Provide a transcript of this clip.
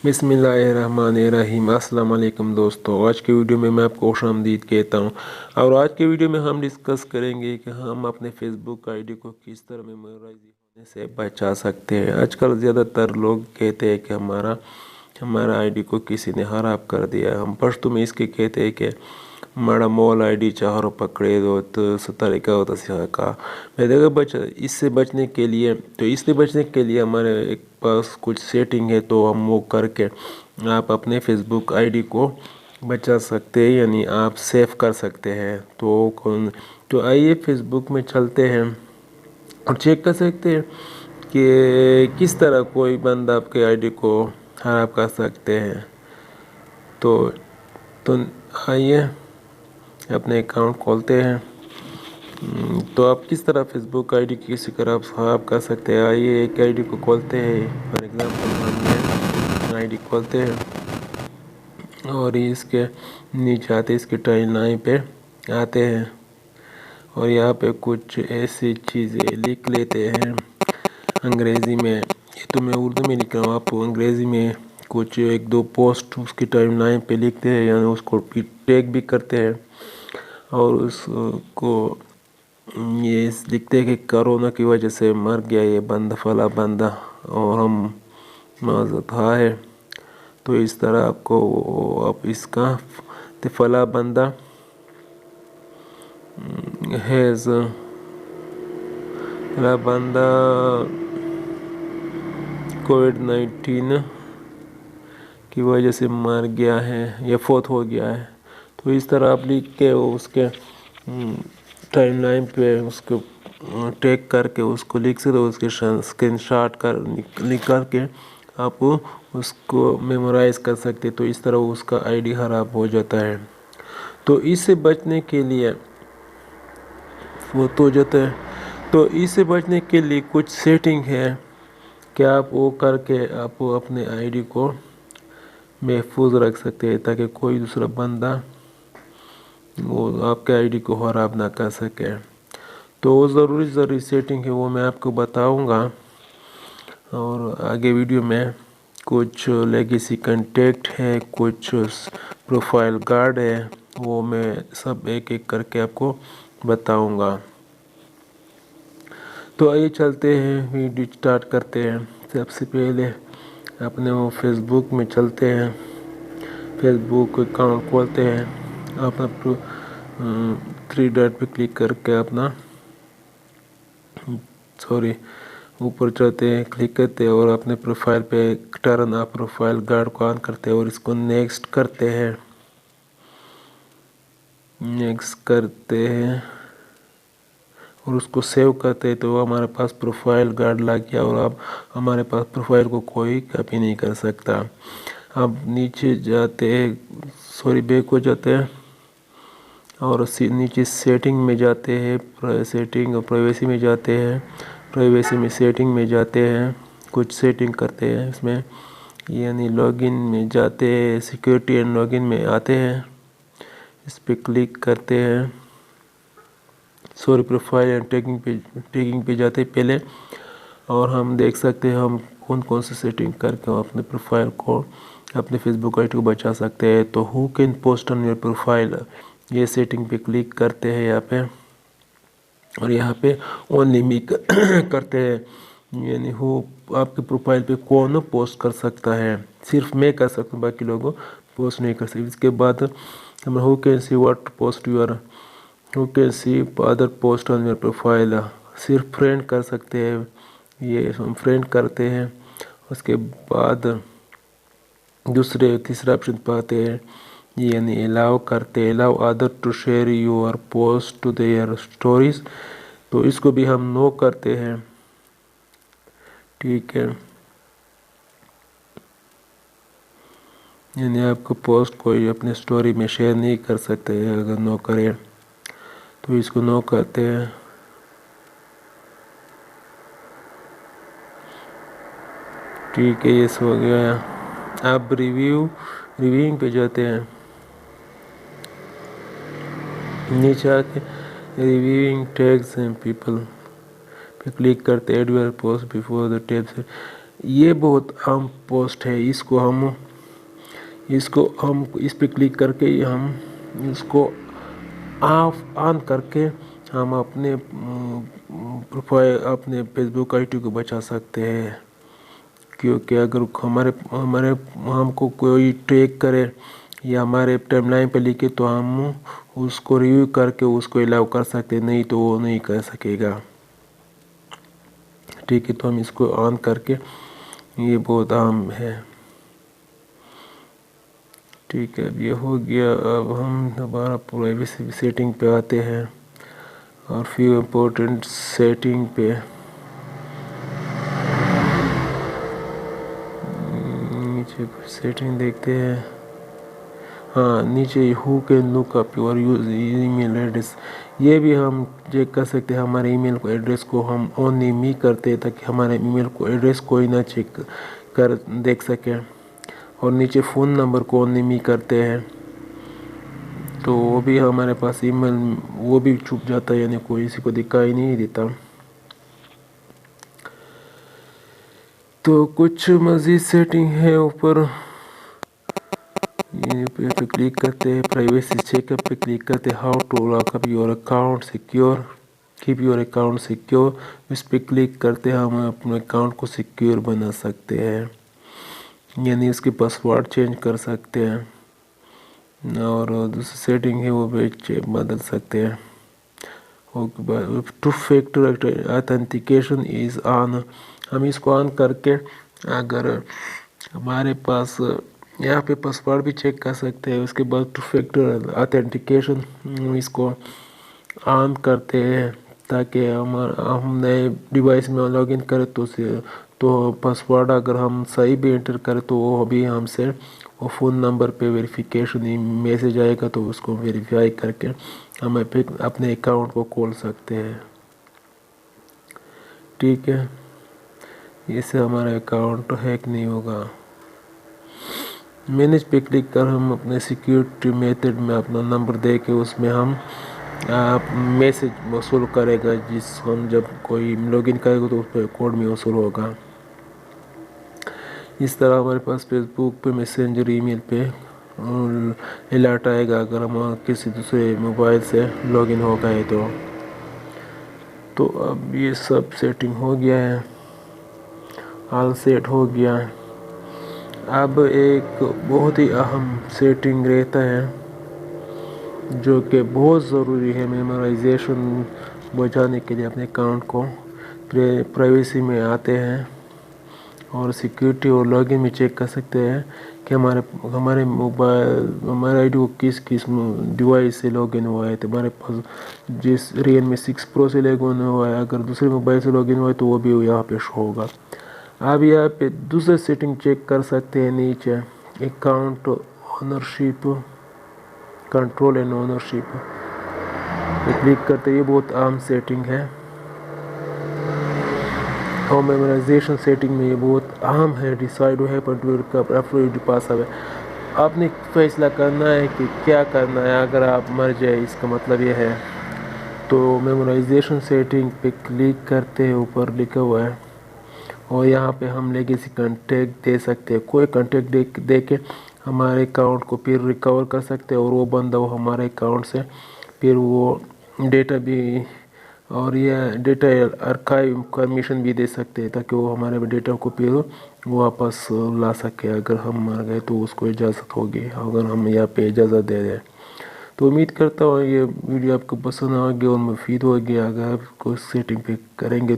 बिस्मिल्लाहिर्रहमानिर्रहीम। अस्सलाम वालेकुम दोस्तों, आज के वीडियो में मैं आपको खुश आमदीद कहता हूँ। और आज के वीडियो में हम डिस्कस करेंगे कि हम अपने फेसबुक आईडी को किस तरह मेमोराइज होने से बचा सकते हैं। आजकल ज़्यादातर लोग कहते हैं कि हमारा आईडी को किसी ने खराब कर दिया। हम पश्तो में इसके कहते हैं कि हमारा मोल आईडी चारों पकड़े दो तो तरीका होता है का। मैं देखा इससे बचने के लिए इससे बचने के लिए हमारे एक पास कुछ सेटिंग है, तो हम वो करके आप अपने फेसबुक आईडी को बचा सकते हैं, यानी आप सेव कर सकते हैं। तो आइए फेसबुक में चलते हैं और चेक कर सकते हैं कि किस तरह कोई बंदा आपके आईडी को खराब कर सकते हैं। तो आइए अपने अकाउंट खोलते हैं। तो आप किस तरह फेसबुक आईडी किसी तरह आप खराब कर सकते हैं। आइए एक आईडी को खोलते हैं। फॉर एग्जांपल हम आईडी खोलते हैं और इसके नीचे आते इसके टाइम लाइन पे आते हैं और यहाँ पे कुछ ऐसी चीज़ें लिख लेते हैं अंग्रेज़ी में। ये तो मैं उर्दू में लिख रहा हूँ, आप अंग्रेज़ी में कुछ एक दो पोस्ट उसकी टाइम लाइन पे लिखते हैं, यानी उसको टैग भी करते हैं और उसको ये लिखते हैं कि कोरोना की वजह से मर गया ये बंदा फला बंदा और हम माजूद है। तो इस तरह आपको आप इसका फला बंदा हैज़ फला बंदा कोविड-19 की वजह से मर गया है या फौत हो गया है। तो इस तरह आप लिख के उसके टाइम लाइन पे उसको टैग करके उसको लिख सकते हो, उसके स्क्रीनशॉट कर निकाल के आप उसको मेमोराइज कर सकते। तो इस तरह उसका आईडी खराब हो जाता है। तो इससे बचने के लिए फौत हो जाता है। तो इससे बचने के लिए कुछ सेटिंग है कि आप वो करके आप अपने आईडी को महफूज रख सकते हैं ताकि कोई दूसरा बंदा वो आपके आईडी को खराब ना कर सके। तो वो ज़रूरी सेटिंग है, वो मैं आपको बताऊंगा और आगे वीडियो में कुछ लेगेसी कंटेक्ट है, कुछ प्रोफाइल गार्ड है, वो मैं सब एक एक करके आपको बताऊंगा। तो आइए चलते हैं, वीडियो स्टार्ट करते हैं। सबसे पहले अपने वो फेसबुक में चलते हैं, फेसबुक अकाउंट खोलते हैं। अपना थ्री डॉट पे क्लिक करके अपना ऊपर जाते हैं, क्लिक करते हैं और अपने प्रोफाइल पे टर्न ऑफ प्रोफाइल गार्ड को ऑन करते हैं और इसको नेक्स्ट करते हैं और उसको सेव करते हैं। तो हमारे पास प्रोफाइल गार्ड लग गया और अब हमारे पास प्रोफाइल को कोई कॉपी नहीं कर सकता। अब नीचे जाते हैं, बैक हो जाते हैं और नीचे सेटिंग में जाते हैं, सेटिंग और प्राइवेसी में जाते हैं। प्राइवेसी में सेटिंग में जाते हैं, कुछ सेटिंग करते हैं इसमें, यानी लॉगिन में जाते हैं, सिक्योरिटी एंड लॉगिन में आते हैं, इस पर क्लिक करते हैं। प्रोफाइल एंड टैगिंग पे जाते हैं पहले और हम देख सकते हैं हम कौन कौन से सेटिंग करके हम अपने प्रोफाइल को अपने फेसबुक आईडी को बचा सकते हैं। तो who can post on your profile, ये सेटिंग पे क्लिक करते हैं यहाँ पे और यहाँ पे ओनली मी करते हैं, यानी हु आपके प्रोफाइल पे कौन पोस्ट कर सकता है, सिर्फ मैं कर सकता हूँ, बाकी लोग पोस्ट नहीं कर सकते। इसके बाद हम who can see what post your you can see other post on your profile, सिर्फ फ्रेंड कर सकते हैं, ये हम फ्रेंड करते हैं। उसके बाद तीसरा ऑप्शन पाते हैं, यानी अलाउ करते हैं, allow other to share your post to their stories. तो इसको भी हम नो करते हैं, ठीक है। यानी आपको पोस्ट कोई अपने स्टोरी में शेयर नहीं कर सकते अगर नो करें, तो इसको नो करते हैं। ठीक है, ये हो गया। अब रिव्यूइंग पे जाते हैं, नीचे आके रिव्यूइंग टैग्स एंड पीपल पे क्लिक करते हैं, add your post before the tabs. یہ بہت عام پوسٹ ہے، اس کو ہم اس پہ کلک کر کے ہم اس کو آن کر کے ہم اپنے پروفائل اپنے فیس بک آئی ڈی کو بچا سکتے ہیں، کیونکہ اگر ہم کو کوئی ٹیگ کرے یا ہمارے ٹائم لائن پہ لکھے تو ہم اس کو ریویو کر کے اس کو الاؤ کر سکتے، نہیں تو وہ نہیں کر سکے گا، ٹھیک ہے۔ تو ہم اس کو آن کر کے، یہ بہت اہم ہے، ٹھیک ہے۔ اب یہ ہو گیا، اب ہم دوبارہ پرائیویسی سیٹنگ پہ آتے ہیں اور فیو امپورٹنٹ سیٹنگ پہ نیچے سیٹنگ دیکھتے ہیں۔ ہاں، نیچے ہو can look up your email address, یہ بھی ہم چیک کر سکتے ہیں ہمارے ای میل کو ایڈریس کو ہم اونلی می کرتے تاکہ ہمارے ای میل کو ایڈریس کوئی نہ چیک کر دیکھ سکے، اور نیچے فون نمبر کو اونلی می کرتے ہیں تو وہ بھی ہمارے پاس ای میل وہ بھی چھپ جاتا ہے، یعنی کوئی کسی کو دکھائی نہیں دیتا۔ تو کچھ مزید سیٹنگ ہے اوپر، پہ کلک کرتے ہیں، پرائیویسی چیک اپ پہ کلک کرتے ہیں، how to lock up your account secure, keep your account secure, اس پہ کلک کرتے ہیں ہم اپنے اکاؤنٹ کو سیکیور بنا سکتے ہیں، یعنی اس کی پاسورڈ چینج کر سکتے ہیں، اور دوسری سیٹنگ ہے وہ بھی بدل سکتے ہیں۔ ٹو فیکٹر آتھینٹیکیشن از آن، ہم اس کو آن کر کے اگر ہمارے پاس یہاں پہ پاسورڈ بھی چیک کر سکتے ہیں، اس کے بعد ٹو فیکٹر آتھینٹیکیشن اس کو آن کرتے ہیں تاکہ ہم نئے ڈیوائس میں لاگ ان کریں تو پاسورڈ اگر ہم صحیح بھی انٹر کریں تو وہ بھی ہم سے وہ فون نمبر پہ ویریفیکیشن میسج آئے گا، تو اس کو ویریفائی کر کے ہم اپنے اکاؤنٹ کو کھول سکتے ہیں، ٹھیک ہے۔ اس سے ہمارا اکاؤنٹ ہیک نہیں ہوگا۔ مینیج پہ کلک کر ہم اپنے سیکیورٹی میتھڈ میں اپنا نمبر دے کے اس میں ہم میسج وصول کرے گا، جس ہم جب کوئی لاگ ان کرے گا تو اس پہ کوڈ میں وصول ہوگا۔ اس طرح ہمارے پاس فیس بک پہ میسنجر ای میل پہ الرٹ آئے گا اگر ہم کسی دوسرے موبائل سے لاگ ان ہو گئے تو اب یہ سب سیٹنگ ہو گیا ہے، آل سیٹ ہو گیا۔ اب ایک بہت ہی اہم سیٹنگ رہتا ہے جو کہ بہت ضروری ہے میمورائزیشن بچانے کے لیے اپنے اکاؤنٹ کو، پرائیویسی میں آتے ہیں اور سیکیورٹی اور لاگ ان میں چیک کر سکتے ہیں کہ ہمارے ہمارے آئی ڈی کو کس ڈیوائس سے لاگ ان ہوا ہے، تو ہمارے پاس جس Realme 6 Pro سے لاگ ان ہوا ہے، اگر دوسرے موبائل سے لاگ ان ہوا ہے تو وہ بھی یہاں پہ شو ہوگا۔ اب یہاں پہ دوسرے سیٹنگ چیک کر سکتے ہیں، نیچے account ownership, control and ownership پہ کلک کرتے، یہ بہت عام سیٹنگ ہے اور میمورائزیشن سیٹنگ میں یہ بہت اہم ہے۔ ڈیسائیڈ ہے آپ نے فیصلہ کرنا ہے کہ کیا کرنا ہے، اگر آپ مر جائے اس کا مطلب یہ ہے تو میمورائزیشن سیٹنگ پہ کلک کرتے ہیں، اوپر لکھا ہوا ہے، اور یہاں پہ ہم لیگیسی کنٹیکٹ دے سکتے ہیں، کوئی کنٹیکٹ دے کے ہمارے اکاؤنٹ کو پھر ریکور کر سکتے ہیں، اور وہ بندہ وہ ہمارے اکاؤنٹ سے پھر وہ ڈیٹا بھی اور یہ ڈیٹا آرکائیو پرمیشن بھی دے سکتے ہیں تاکہ وہ ہمارے ڈیٹا کو پھر واپس لا سکے، اگر ہم مر گئے تو اس کو اجازت ہوگی، اگر ہم یہاں پہ اجازت دے دیں تو۔ امید کرتا ہوں یہ ویڈیو آپ کو پسند آگی اور مفید ہوگی، اگر آپ کو سیٹنگ پہ کریں گے